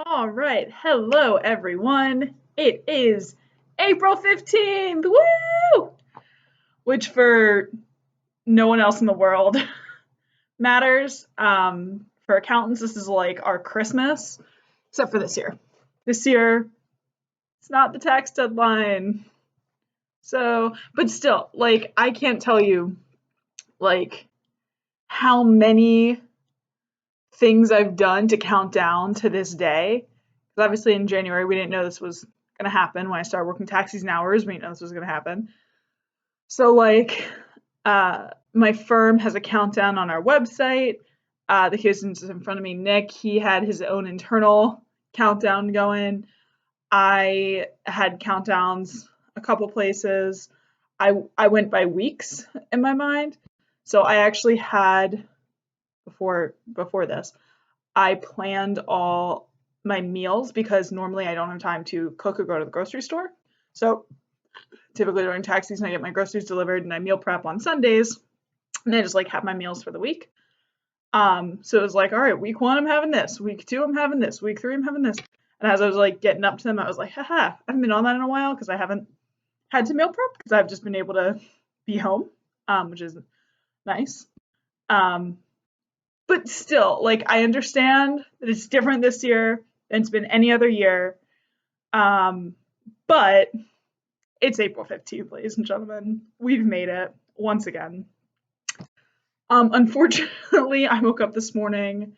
All right. Hello, everyone. It is April 15th. Woo! Which for no one else in the world matters. For accountants, this is like our Christmas, except for this year. This year, it's not the tax deadline. So, but still, like, I can't tell you, like, how many things I've done to count down to this day. Because obviously in January, we didn't know this was going to happen. When I started working tax season hours, we didn't know this was going to happen. So, like, my firm has a countdown on our website. The Houston's in front of me, Nick, he had his own internal countdown going. I had countdowns a couple places. I went by weeks in my mind. So I actually had before this, I planned all my meals because normally I don't have time to cook or go to the grocery store. So typically during tax season, I get my groceries delivered and I meal prep on Sundays, and I just like have my meals for the week. So it was like, all right, week one, I'm having this. Week two, I'm having this. Week three, I'm having this. And as I was like getting up to them, I was like, haha, I haven't been on that in a while because I haven't had to meal prep because I've just been able to be home, which is nice. Um, but still, like, I understand that it's different this year than it's been any other year. Um, but it's April 15th, ladies and gentlemen. We've made it once again. Unfortunately, I woke up this morning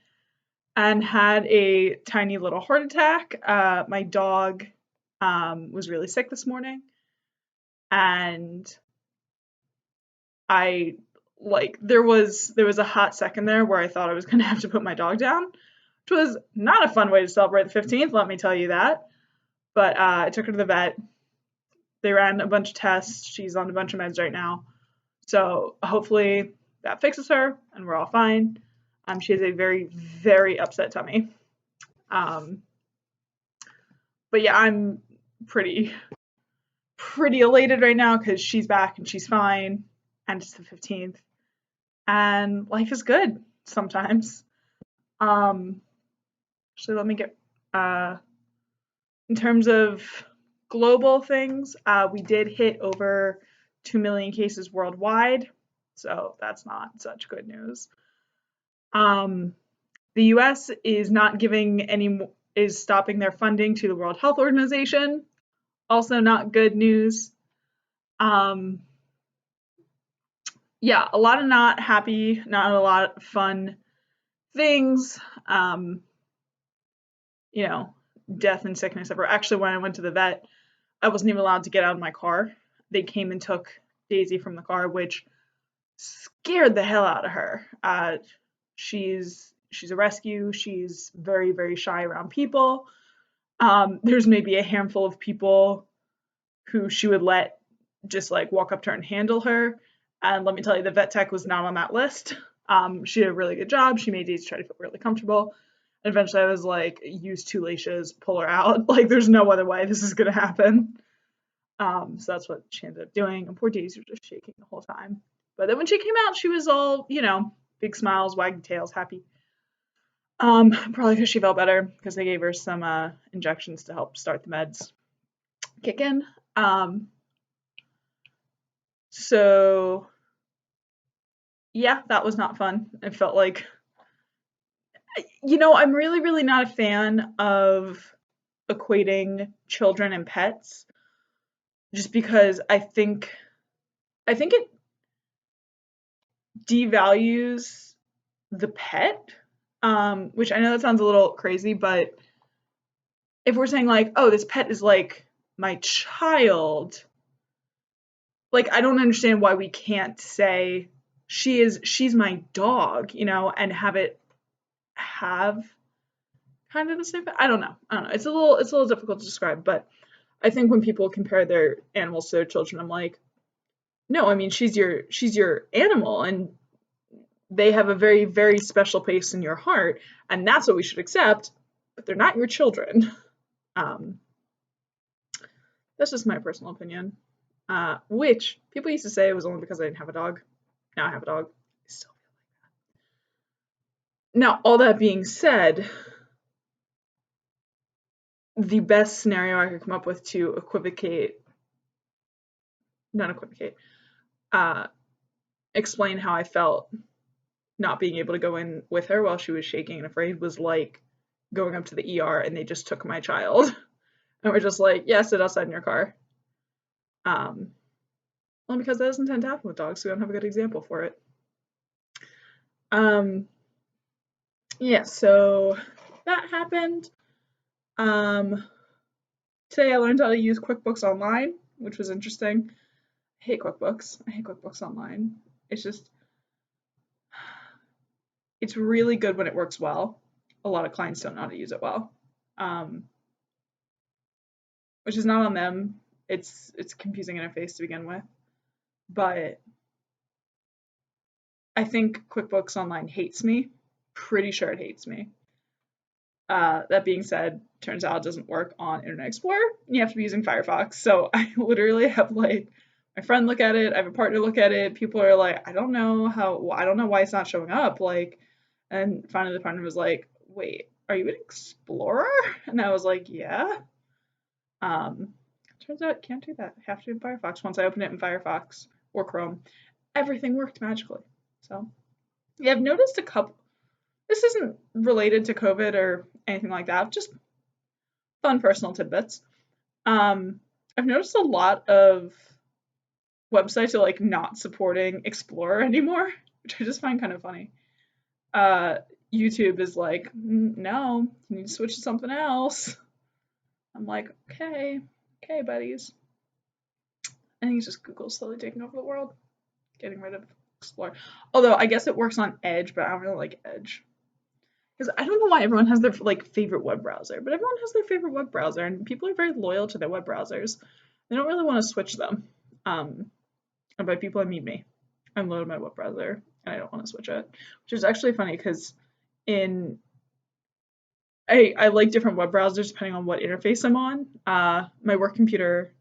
and had a tiny little heart attack. My dog was really sick this morning, and I like there was a hot second there where I thought I was gonna have to put my dog down, which was not a fun way to celebrate the 15th. Let me tell you that. But I took her to the vet. They ran a bunch of tests. She's on a bunch of meds right now, so hopefully that fixes her and we're all fine. She has a very, very upset tummy. Um, but yeah, I'm pretty elated right now because she's back and she's fine, and it's the 15th, and life is good sometimes. Um, so let me get in terms of global things, we did hit over 2 million cases worldwide, so that's not such good news. Um, the US is not giving any is stopping their funding to the World Health Organization. Also not good news. Um, yeah, a lot of not happy, not a lot of fun things. Um, you know, death and sickness ever. Actually, when I went to the vet, I wasn't even allowed to get out of my car. They came and took Daisy from the car, which scared the hell out of her. She's a rescue. She's very, very shy around people. There's maybe a handful of people who she would let just like walk up to her and handle her. And let me tell you, the vet tech was not on that list. She did a really good job. She made Daisy try to feel really comfortable. And eventually I was like, use two leashes, pull her out. Like, there's no other way this is going to happen. So that's what she ended up doing. And poor Daisy was just shaking the whole time. But then when she came out, she was all, big smiles, wagging tails, happy. Probably because she felt better because they gave her some injections to help start the meds kick in. So yeah, that was not fun. It felt like, I'm really, really not a fan of equating children and pets, just because I think it devalues the pet, which I know that sounds a little crazy, but if we're saying like, oh, this pet is like my child, like, I don't understand why we can't say she's my dog, and have kind of the same. I don't know. It's a little difficult to describe, but I think when people compare their animals to their children, I'm like, no, I mean, she's your animal, and they have a very, very special place in your heart, and that's what we should accept, but they're not your children. Um, that's just my personal opinion. Which people used to say it was only because I didn't have a dog. Now I have a dog. I still feel like that. Now, all that being said, the best scenario I could come up with to not equivocate, uh, explain how I felt not being able to go in with her while she was shaking and afraid was like going up to the ER and they just took my child and were just like, yeah, sit outside in your car. Um, well, because that doesn't tend to happen with dogs, so we don't have a good example for it. Um, yeah, so that happened. Um, Today I learned how to use QuickBooks Online, which was interesting. I hate QuickBooks. I hate QuickBooks Online. It's just, it's really good when it works well. A lot of clients don't know how to use it well, um, which is not on them. It's a confusing interface to begin with, but I think QuickBooks Online hates me. Pretty sure it hates me. That being said, turns out it doesn't work on Internet Explorer. You have to be using Firefox. So I literally have like my friend look at it, I have a partner look at it. People are like, I don't know why it's not showing up. Like, and finally the partner was like, wait, are you in Explorer? And I was like, yeah. Um, Turns out I can't do that. I have to do it in Firefox. Once I open it in Firefox or Chrome, everything worked magically. So yeah, I've noticed a couple. This isn't related to COVID or anything like that. Just fun personal tidbits. Um, I've noticed a lot of websites are like not supporting Explorer anymore, which I just find kind of funny. Uh, YouTube is like, no, you need to switch to something else. I'm like, okay, okay, buddies. I think it's just Google slowly taking over the world, getting rid of Explorer. Although I guess it works on Edge, but I don't really like Edge. Because I don't know why everyone has their like favorite web browser, but everyone has their favorite web browser, and people are very loyal to their web browsers. They don't really want to switch them. And by people I mean me. I'm loyal to my web browser, and I don't want to switch it. Which is actually funny because in I like different web browsers depending on what interface I'm on. My work computer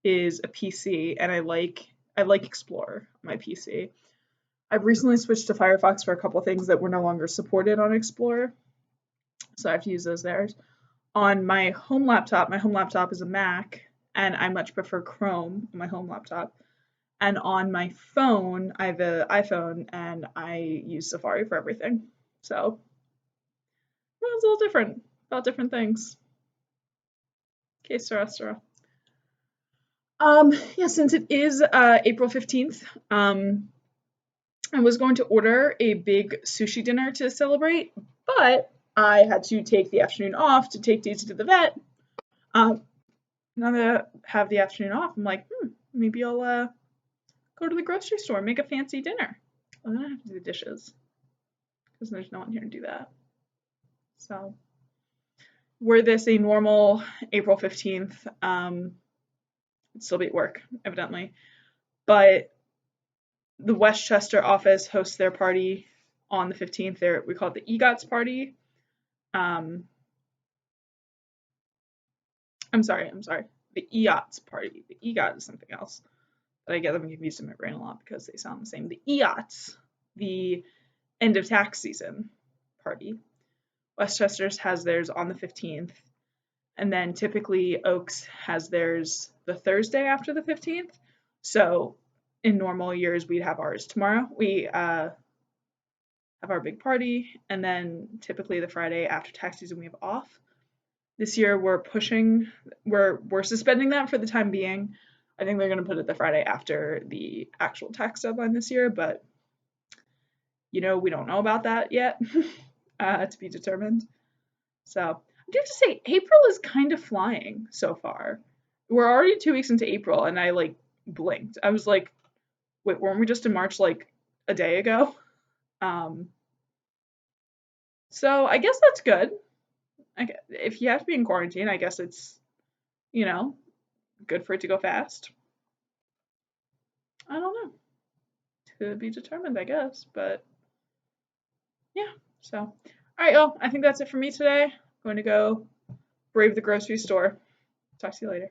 is a PC, and I like Explorer on my PC. I've recently switched to Firefox for a couple things that were no longer supported on Explorer, so I have to use those there. On my home laptop is a Mac, and I much prefer Chrome on my home laptop. And on my phone, I have an iPhone, and I use Safari for everything. So it's a little different about different things. Okay, Sarah. Yeah, since it is April 15th, I was going to order a big sushi dinner to celebrate, but I had to take the afternoon off to take Daisy to the vet. Now that I have the afternoon off, I'm like, maybe I'll go to the grocery store, make a fancy dinner. Well, then I have to do the dishes because there's no one here to do that. So, were this a normal April 15th, I'd still be at work, evidently. But the Westchester office hosts their party on the 15th. We call it the EGOTS party. I'm sorry, the EOTS party. The EGOT is something else. But I get them confused in my brain a lot because they sound the same. The EOTS, the end of tax season party. Westchester's has theirs on the 15th. And then typically Oaks has theirs the Thursday after the 15th. So in normal years, we'd have ours tomorrow. We have our big party, and then typically the Friday after tax season, we have off. This year, we're suspending that for the time being. I think they're going to put it the Friday after the actual tax deadline this year, but we don't know about that yet. To be determined. So I do have to say, April is kind of flying so far. We're already 2 weeks into April, and I like blinked. I was like, wait, weren't we just in March like a day ago? So I guess that's good. If you have to be in quarantine, I guess it's, good for it to go fast. I don't know. To be determined, I guess. But yeah, so. All right, well, I think that's it for me today. I'm going to go brave the grocery store. Talk to you later.